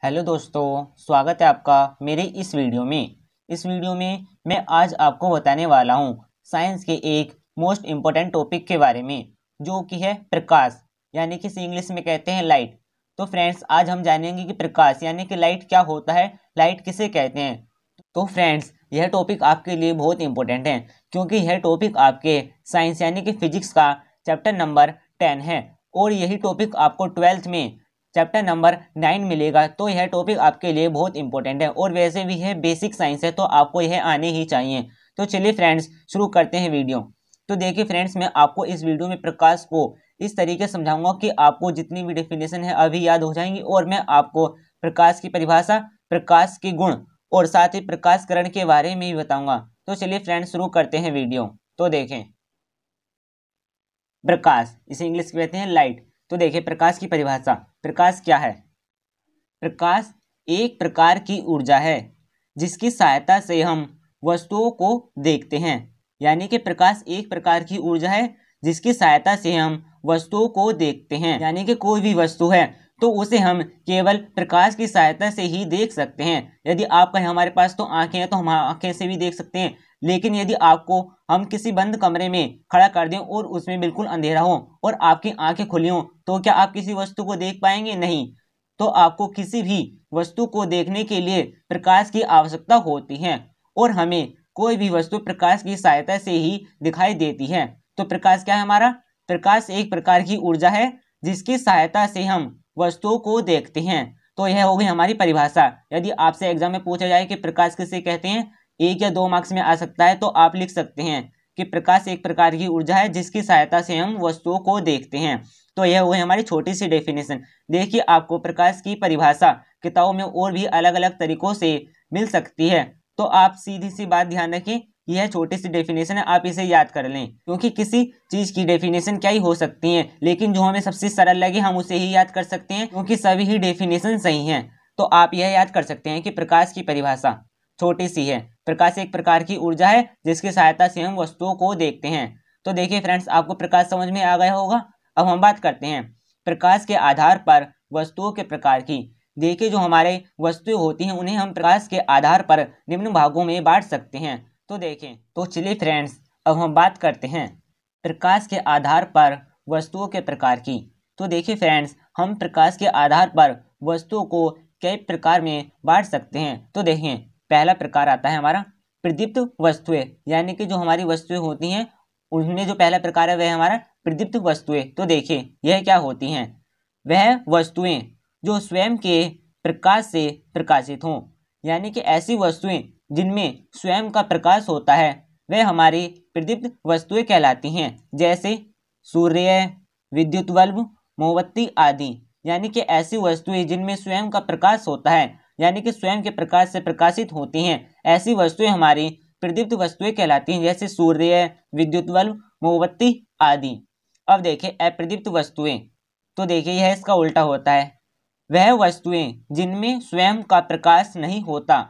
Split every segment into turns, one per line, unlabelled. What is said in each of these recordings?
Hello दोस्तों, स्वागत है आपका मेरे इस वीडियो में। मैं आज आपको बताने वाला हूँ साइंस के एक मोस्ट इम्पोर्टेंट टॉपिक के बारे में, जो कि है प्रकाश, यानी कि इंग्लिश में कहते हैं लाइट। तो फ्रेंड्स, आज हम जानेंगे कि प्रकाश यानी कि लाइट क्या होता है, लाइट किसे कहते हैं। तो फ्रेंड्स, यह टॉपिक आपके लिए बहुत इंपॉर्टेंट है, क्योंकि यह टॉपिक आपके साइंस यानी कि फिजिक्स का चैप्टर नंबर 10 है, और यही टॉपिक आपको 12th में चैप्टर नंबर 9 मिलेगा। तो यह टॉपिक आपके लिए बहुत इंपॉर्टेंट है, और वैसे भी यह बेसिक साइंस है, तो आपको यह आने ही चाहिए। तो चलिए फ्रेंड्स, शुरू करते हैं वीडियो। तो देखिए फ्रेंड्स, मैं आपको इस वीडियो में प्रकाश को इस तरीके समझाऊंगा कि आपको जितनी भी डेफिनेशन है अभी याद हो जाएंगी, और मैं आपको प्रकाश की परिभाषा, प्रकाश के गुण और साथ ही प्रकाशकरण के बारे में भी बताऊंगा। तो चलिए फ्रेंड्स, शुरू करते हैं वीडियो। तो देखें, प्रकाश, इसे इंग्लिश में कहते हैं लाइट। तो देखिए प्रकाश की परिभाषा। प्रकाश क्या है? प्रकाश एक प्रकार की ऊर्जा है जिसकी सहायता से हम वस्तुओं को देखते हैं। यानी कि प्रकाश एक प्रकार की ऊर्जा है जिसकी सहायता से हम वस्तुओं को देखते हैं। यानी कि कोई भी वस्तु है तो उसे हम केवल प्रकाश की सहायता से ही देख सकते हैं। यदि आप कहें हमारे पास तो आंखें हैं, तो हम आंखें से भी देख सकते हैं, लेकिन यदि आपको हम किसी बंद कमरे में खड़ा कर दें और उसमें बिल्कुल अंधेरा हो और आपकी आंखें खुली हों, तो क्या आप किसी वस्तु को देख पाएंगे? नहीं। तो आपको किसी भी वस्तु को देखने के लिए प्रकाश की आवश्यकता होती है, और हमें कोई भी वस्तु प्रकाश की सहायता से ही दिखाई देती है। तो प्रकाश क्या है हमारा? प्रकाश एक प्रकार की ऊर्जा है जिसकी सहायता से हम वस्तुओं को देखते हैं। तो यह हो गई हमारी परिभाषा। यदि आपसे एग्जाम में पूछा जाए कि प्रकाश किसे कहते हैं, 1 या 2 मार्क्स में आ सकता है, तो आप लिख सकते हैं कि प्रकाश एक प्रकार की ऊर्जा है जिसकी सहायता से हम वस्तुओं को देखते हैं। तो यह हो गई हमारी छोटी सी डेफिनेशन। देखिए, आपको प्रकाश की परिभाषा किताबों में और भी अलग अलग तरीकों से मिल सकती है, तो आप सीधी सी बात ध्यान रखें, यह छोटी सी डेफिनेशन है, आप इसे याद कर लें, क्योंकि किसी चीज की डेफिनेशन क्या ही हो सकती है, लेकिन जो हमें सबसे सरल लगे हम उसे ही याद कर सकते हैं, क्योंकि सभी ही डेफिनेशन सही हैं। तो आप यह याद कर सकते हैं कि प्रकाश की परिभाषा छोटी सी है। प्रकाश एक प्रकार की ऊर्जा है जिसकी सहायता से हम वस्तुओं को देखते हैं। तो देखिए फ्रेंड्स, आपको प्रकाश समझ में आ गया होगा। अब हम बात करते हैं प्रकाश के आधार पर वस्तुओं के प्रकार की। देखिए, जो हमारे वस्तुएं होती हैं उन्हें हम प्रकाश के आधार पर निम्न भागों में बांट सकते हैं। तो देखें, तो चलिए फ्रेंड्स, अब हम बात करते हैं प्रकाश के आधार पर वस्तुओं के प्रकार की। तो देखिए फ्रेंड्स, हम प्रकाश के आधार पर वस्तुओं को कई प्रकार में बांट सकते हैं। तो देखें, पहला प्रकार आता है हमारा प्रदीप्त वस्तुएं। यानी कि जो हमारी वस्तुएं होती हैं उनमें जो पहला प्रकार है वह हमारा प्रदीप्त वस्तुएं। तो देखिए, यह क्या होती हैं? वह वस्तुएं जो स्वयं के प्रकाश से प्रकाशित हों। यानी कि ऐसी वस्तुएं जिनमें स्वयं का प्रकाश होता है वह हमारी प्रदीप्त वस्तुएं कहलाती हैं, जैसे सूर्य, विद्युत बल्ब, मोमबत्ती आदि। यानी कि ऐसी वस्तुएं जिनमें स्वयं का प्रकाश होता है, यानी कि स्वयं के प्रकाश से प्रकाशित होती हैं, ऐसी वस्तुएं हमारी प्रदीप्त वस्तुएं कहलाती हैं, जैसे सूर्य, विद्युत बल्ब, मोमबत्ती आदि। अब देखिए अप्रदीप्त वस्तुएं। तो देखिए, यह इसका उल्टा होता है। वह वस्तुएं जिनमें स्वयं का प्रकाश नहीं होता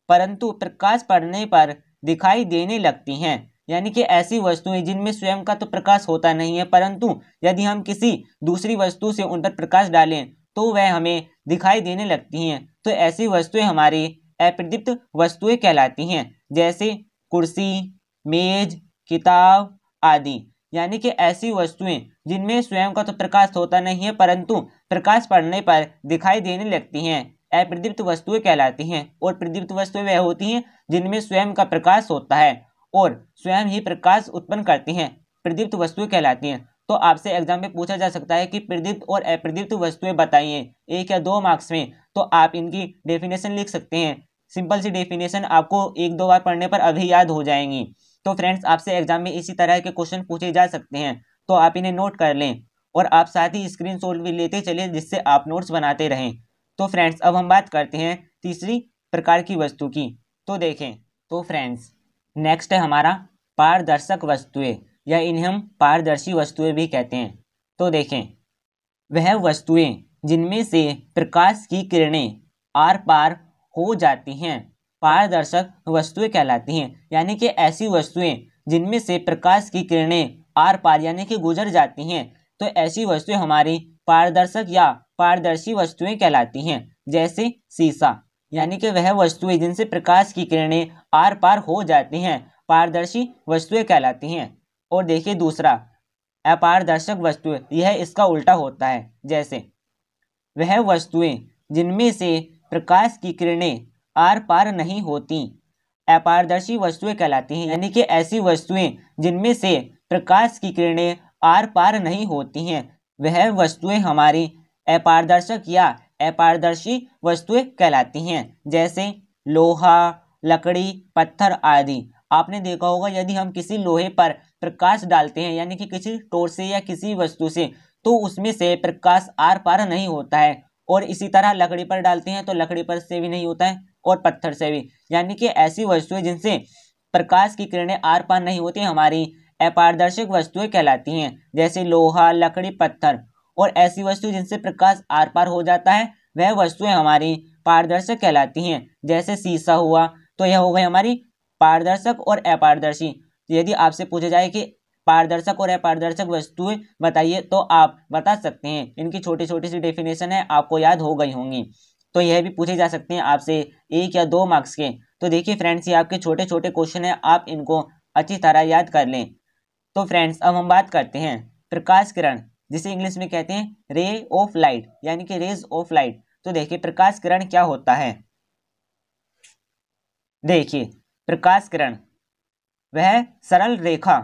परंतु प्रकाश पड़ने पर दिखाई देने लगती हैं। यानी कि ऐसी वस्तुएं जिनमें स्वयं का तो प्रकाश होता नहीं है, परंतु यदि हम किसी दूसरी वस्तु से उन पर प्रकाश डालें तो वह हमें दिखाई देने लगती हैं। तो ऐसी वस्तुएं हमारी अप्रदीप्त वस्तुएं कहलाती हैं, जैसे कुर्सी, मेज, किताब आदि। यानी कि ऐसी वस्तुएं जिनमें स्वयं का तो प्रकाश होता नहीं है परंतु प्रकाश पड़ने पर दिखाई देने लगती हैं, अप्रदीप्त वस्तुएं कहलाती हैं। और प्रदीप्त वस्तुएं वह होती हैं जिनमें स्वयं का प्रकाश होता है और स्वयं ही प्रकाश उत्पन्न करती हैं, प्रदीप्त वस्तुएं कहलाती हैं। तो आपसे एग्जाम में पूछा जा सकता है कि प्रदीप्त और अप्रदीप्त वस्तुएं बताइए, 1 या 2 मार्क्स में, तो आप इनकी डेफिनेशन लिख सकते हैं। सिंपल सी डेफिनेशन आपको 1-2 बार पढ़ने पर अभी याद हो जाएंगी। तो फ्रेंड्स, आपसे एग्जाम में इसी तरह के क्वेश्चन पूछे जा सकते हैं, तो आप इन्हें नोट कर लें, और आप साथ ही स्क्रीनशॉट भी लेते चलिए जिससे आप नोट्स बनाते रहें। तो फ्रेंड्स, अब हम बात करते हैं तीसरी प्रकार की वस्तु की। तो देखें, तो फ्रेंड्स, नेक्स्ट है हमारा पारदर्शक वस्तुएं, या इन्हें हम पारदर्शी वस्तुएं भी कहते हैं। तो देखें, वह वस्तुएं जिनमें से प्रकाश की किरणें आर पार हो जाती हैं पारदर्शक वस्तुएं कहलाती हैं। यानी कि ऐसी वस्तुएं जिनमें से प्रकाश की किरणें आर पार यानी कि गुजर जाती हैं, तो ऐसी वस्तुएं हमारी पारदर्शक या पारदर्शी वस्तुएं कहलाती हैं। जैसे शीशा, यानी कि वह वस्तुएं जिनसे प्रकाश की किरणें आर पार हो जाती हैं पारदर्शी वस्तुएं कहलाती हैं। और देखिए दूसरा, अपारदर्शक वस्तुएं, यह इसका उल्टा होता है। जैसे वह वस्तुएं जिनमें से प्रकाश की किरणें आर पार नहीं होती अपारदर्शी वस्तुएं कहलाती हैं, यानी कि ऐसी वस्तुएं जिनमें से प्रकाश की किरणें आर पार नहीं होती हैं वह वस्तुएं हमारी अपारदर्शक या अपारदर्शी वस्तुएं कहलाती हैं। जैसे लोहा, लकड़ी, पत्थर आदि। आपने देखा होगा यदि हम किसी लोहे पर प्रकाश डालते हैं यानी कि किसी टॉर्च से या किसी वस्तु से, तो उसमें से प्रकाश आर पार नहीं होता है। और इसी तरह लकड़ी पर डालते हैं तो लकड़ी पर से भी नहीं होता है और पत्थर से भी, यानी कि ऐसी वस्तुएं जिनसे प्रकाश की किरणें आर पार नहीं होती हमारी अपारदर्शक वस्तुएं कहलाती हैं। जैसे लोहा, लकड़ी, पत्थर। और ऐसी वस्तु जिनसे प्रकाश आर पार हो जाता है वह वस्तुएं हमारी पारदर्शक कहलाती हैं। जैसे शीशा हुआ, तो यह हो गई हमारी पारदर्शक और अपारदर्शी। यदि आपसे पूछा जाए कि पारदर्शक और अपारदर्शक वस्तुएं बताइए तो आप बता सकते हैं। इनकी छोटी छोटी सी डेफिनेशन है, आपको याद हो गई होंगी। तो यह भी पूछे जा सकते हैं आपसे 1 या 2 मार्क्स के। तो देखिए फ्रेंड्स, ये आपके छोटे छोटे क्वेश्चन है, आप इनको अच्छी तरह याद कर लें। तो फ्रेंड्स, अब हम बात करते हैं प्रकाश किरण, जिसे इंग्लिश में कहते हैं रे ऑफ लाइट, यानी कि रेज ऑफ लाइट। तो देखिए प्रकाश किरण क्या होता है। देखिए प्रकाश किरण वह सरल रेखा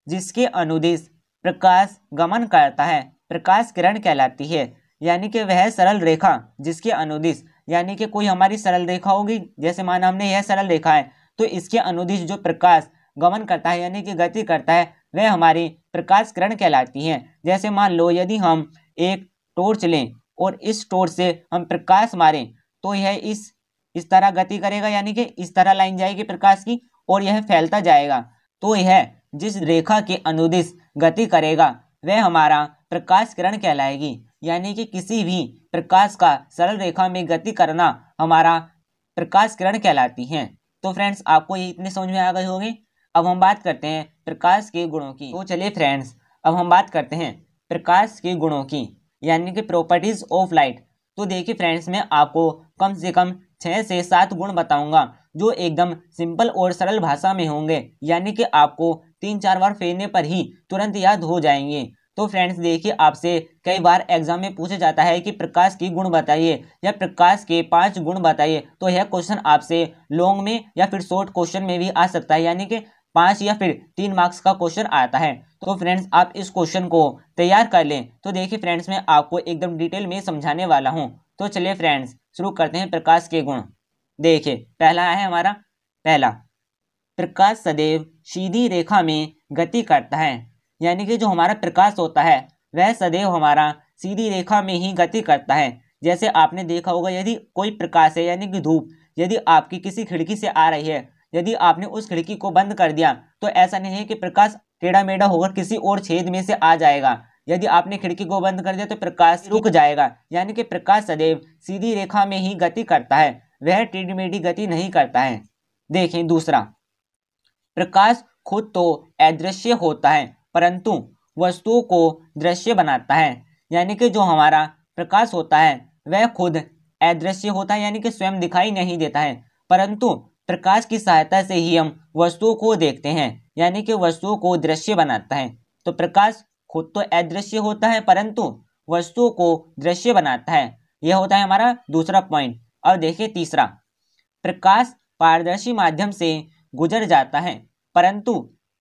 जिसके अनुदिश प्रकाश गमन करता है प्रकाश किरण कहलाती है। यानी कि वह सरल रेखा जिसके अनुदिश, यानी कि कोई हमारी सरल रेखा होगी, जैसे माना हमने यह सरल रेखा है, तो इसके अनुदिश जो प्रकाश गमन करता है यानी कि गति करता है वह हमारी प्रकाश किरण कहलाती है। जैसे मान लो यदि हम एक टॉर्च लें और इस टॉर्च से हम प्रकाश मारें तो यह इस तरह गति करेगा, यानी कि इस तरह लाइन जाएगी प्रकाश की और यह फैलता जाएगा। तो यह जिस रेखा के अनुदिश गति करेगा वह हमारा प्रकाश किरण कहलाएगी। यानी कि किसी भी प्रकाश का सरल रेखा में गति करना हमारा प्रकाश किरण कहलाती है। तो फ्रेंड्स, आपको ये इतने समझ में आ गए होंगे। अब हम बात करते हैं प्रकाश के गुणों की। तो चलिए फ्रेंड्स, अब हम बात करते हैं प्रकाश के गुणों की, यानी कि प्रॉपर्टीज ऑफ लाइट। तो देखिए फ्रेंड्स, मैं आपको कम से कम 6 से 7 गुण बताऊंगा जो एकदम सिंपल और सरल भाषा में होंगे, यानी कि आपको 3-4 बार फेरने पर ही तुरंत याद हो जाएंगे। तो फ्रेंड्स देखिए, आपसे कई बार एग्जाम में पूछा जाता है कि प्रकाश के गुण बताइए या प्रकाश के 5 गुण बताइए। तो यह क्वेश्चन आपसे लॉन्ग में या फिर शॉर्ट क्वेश्चन में भी आ सकता है, यानी कि 5 या फिर 3 मार्क्स का क्वेश्चन आता है। तो फ्रेंड्स, आप इस क्वेश्चन को तैयार कर लें। तो देखिए फ्रेंड्स, मैं आपको एकदम डिटेल में समझाने वाला हूँ। तो चलिए फ्रेंड्स, शुरू करते हैं प्रकाश के गुण। देखिए पहला है हमारा, पहला, प्रकाश सदैव सीधी रेखा में गति करता है। यानी कि जो हमारा प्रकाश होता है वह सदैव हमारा सीधी रेखा में ही गति करता है। जैसे आपने देखा होगा यदि कोई प्रकाश है यानी कि धूप यदि आपकी किसी खिड़की से आ रही है, यदि आपने उस खिड़की को बंद कर दिया तो ऐसा नहीं है कि प्रकाश टेढ़ा मेढ़ा होकर किसी और छेद में से आ जाएगा। यदि आपने खिड़की को बंद कर दिया तो प्रकाश रुक जाएगा। यानी कि प्रकाश सदैव सीधी रेखा में ही गति करता है, वह टेढ़ी मेढ़ी गति नहीं करता है। देखें दूसरा, प्रकाश खुद तो अदृश्य होता है परंतु वस्तुओं को दृश्य बनाता है। यानी कि जो हमारा प्रकाश होता है वह खुद अदृश्य होता है, यानी कि स्वयं दिखाई नहीं देता है, परंतु प्रकाश की सहायता से ही हम वस्तुओं को देखते हैं, यानी कि वस्तुओं को दृश्य बनाता है। तो प्रकाश खुद तो अदृश्य होता है परंतु वस्तुओं को दृश्य बनाता है। यह होता है हमारा दूसरा पॉइंट। और देखिए तीसरा, प्रकाश पारदर्शी माध्यम से गुजर जाता है परंतु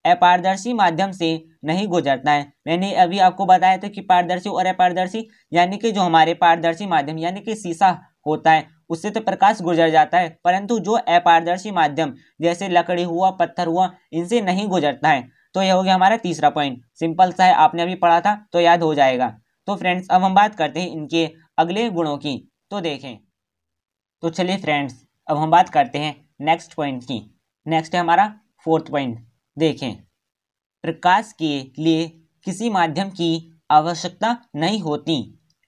अपारदर्शी माध्यम से नहीं गुजरता है। मैंने अभी आपको बताया था कि पारदर्शी और अपारदर्शी, यानी कि जो हमारे पारदर्शी माध्यम यानी कि शीशा होता है उससे तो प्रकाश गुजर जाता है, परंतु जो अपारदर्शी माध्यम जैसे लकड़ी हुआ, पत्थर हुआ, इनसे नहीं गुजरता है। तो यह हो गया हमारा तीसरा पॉइंट। सिंपल सा है, आपने अभी पढ़ा था तो याद हो जाएगा। तो फ्रेंड्स, अब हम बात करते हैं इनके अगले गुणों की। तो देखें, तो चलिए फ्रेंड्स, अब हम बात करते हैं नेक्स्ट पॉइंट की। नेक्स्ट है हमारा 4th पॉइंट। देखें, प्रकाश के लिए किसी माध्यम की आवश्यकता नहीं होती,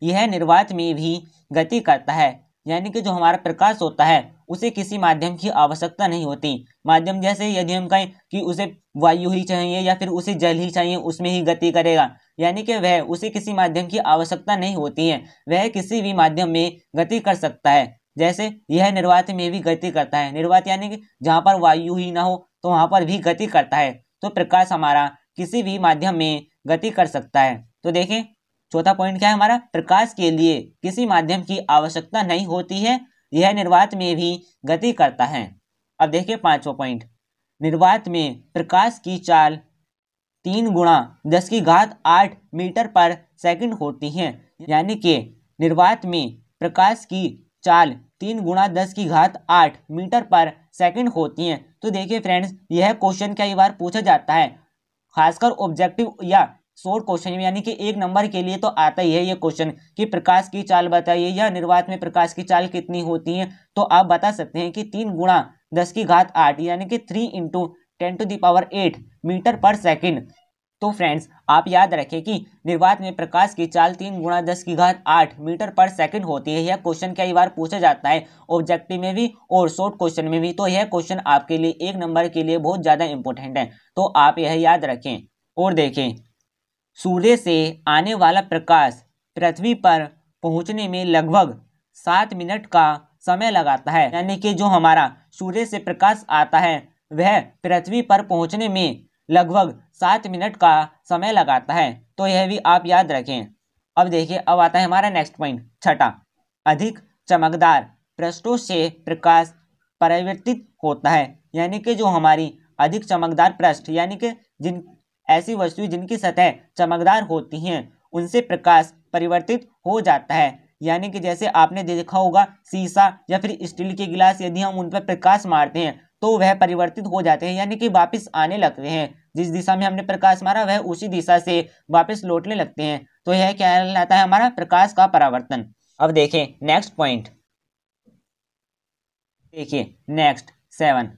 यह निर्वात में भी गति करता है। यानी कि जो हमारा प्रकाश होता है उसे किसी माध्यम की आवश्यकता नहीं होती। माध्यम जैसे यदि हम कहें कि उसे वायु ही चाहिए या फिर उसे जल ही चाहिए, उसमें ही गति करेगा, यानी कि वह उसे किसी माध्यम की आवश्यकता नहीं होती है, वह किसी भी माध्यम में गति कर सकता है। जैसे यह निर्वात में भी गति करता है। निर्वात यानी कि जहाँ पर वायु ही ना हो तो वहां पर भी गति करता है। तो प्रकाश हमारा किसी भी माध्यम में गति कर सकता है। तो देखें चौथा पॉइंट क्या है हमारा, प्रकाश के लिए किसी माध्यम की आवश्यकता नहीं होती है, यह निर्वात में भी गति करता है। अब देखिए पांचवा पॉइंट, निर्वात में प्रकाश की चाल 3 गुणा 10⁸ मीटर पर सेकंड होती है। यानी कि निर्वात में प्रकाश की चाल 3 गुणा 10⁸ मीटर पर सेकंड होती है। तो देखिए फ्रेंड्स, यह क्वेश्चन कई बार पूछा जाता है, खासकर ऑब्जेक्टिव या शॉर्ट क्वेश्चन में, यानी कि 1 नंबर के लिए तो आता ही है ये क्वेश्चन कि प्रकाश की चाल बताइए या निर्वात में प्रकाश की चाल कितनी होती है। तो आप बता सकते हैं कि 3 गुणा 10⁸, यानी कि 3 × 10⁸ मीटर पर सेकंड। तो फ्रेंड्स आप याद रखें कि निर्वात में प्रकाश की चाल 3 गुणा 10⁸ मीटर पर सेकंड होती है। यह क्वेश्चन कई बार पूछा जाता है ऑब्जेक्टिव में भी और शॉर्ट क्वेश्चन में भी। तो यह क्वेश्चन आपके लिए 1 नंबर के लिए बहुत ज्यादा इंपॉर्टेंट है, तो आप यह याद रखें। और देखें, सूर्य से आने वाला प्रकाश पृथ्वी पर पहुंचने में लगभग 7 मिनट का समय लगाता है। यानी कि जो हमारा सूर्य से प्रकाश आता है वह पृथ्वी पर पहुंचने में लगभग 7 मिनट का समय लगाता है। तो यह भी आप याद रखें। अब देखिए, अब आता है हमारा नेक्स्ट पॉइंट, छठा, अधिक चमकदार पृष्ठों से प्रकाश परावर्तित होता है। यानी कि जो हमारी अधिक चमकदार पृष्ठ, यानी कि जिन ऐसी वस्तुएं जिनकी सतह चमकदार होती हैं उनसे प्रकाश परिवर्तित हो जाता है। यानी कि जैसे आपने देखा होगा शीशा या फिर स्टील के गिलास, यदि हम उन पर प्रकाश मारते हैं तो वह परिवर्तित हो जाते हैं, यानी कि वापस आने लगते हैं। जिस दिशा में हमने प्रकाश मारा वह उसी दिशा से वापस लौटने लगते हैं। तो यह क्या कहलाता है, हमारा प्रकाश का परावर्तन। अब देखें नेक्स्ट पॉइंट, देखिए नेक्स्ट 7,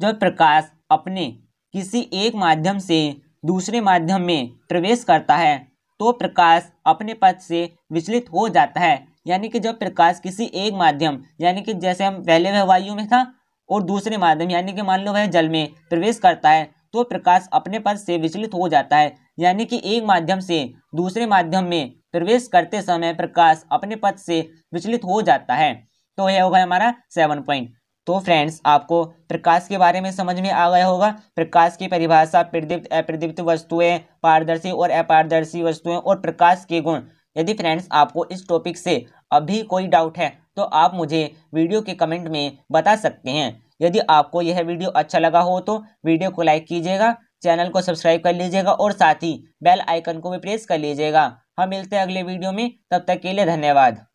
जब प्रकाश अपने किसी एक माध्यम से दूसरे माध्यम में प्रवेश करता है तो प्रकाश अपने पथ से विचलित हो जाता है। यानी कि जब प्रकाश किसी एक माध्यम, यानी कि जैसे हम पहले वह वायु में था और दूसरे माध्यम यानी कि मान लो वह जल में प्रवेश करता है तो प्रकाश अपने पथ से विचलित हो जाता है। यानी कि एक माध्यम से दूसरे माध्यम में प्रवेश करते समय प्रकाश अपने पथ से विचलित हो जाता है। तो यह होगा हमारा 7 पॉइंट। तो फ्रेंड्स आपको प्रकाश के बारे में समझ में आ गया होगा। प्रकाश की परिभाषा, प्रदीप्त अप्रदीप्त वस्तुएं, पारदर्शी और अपारदर्शी वस्तुएं और प्रकाश के गुण। यदि फ्रेंड्स आपको इस टॉपिक से अभी कोई डाउट है तो आप मुझे वीडियो के कमेंट में बता सकते हैं। यदि आपको यह वीडियो अच्छा लगा हो तो वीडियो को लाइक कीजिएगा, चैनल को सब्सक्राइब कर लीजिएगा और साथ ही बेल आइकन को भी प्रेस कर लीजिएगा। हम मिलते हैं अगले वीडियो में, तब तक के लिए धन्यवाद।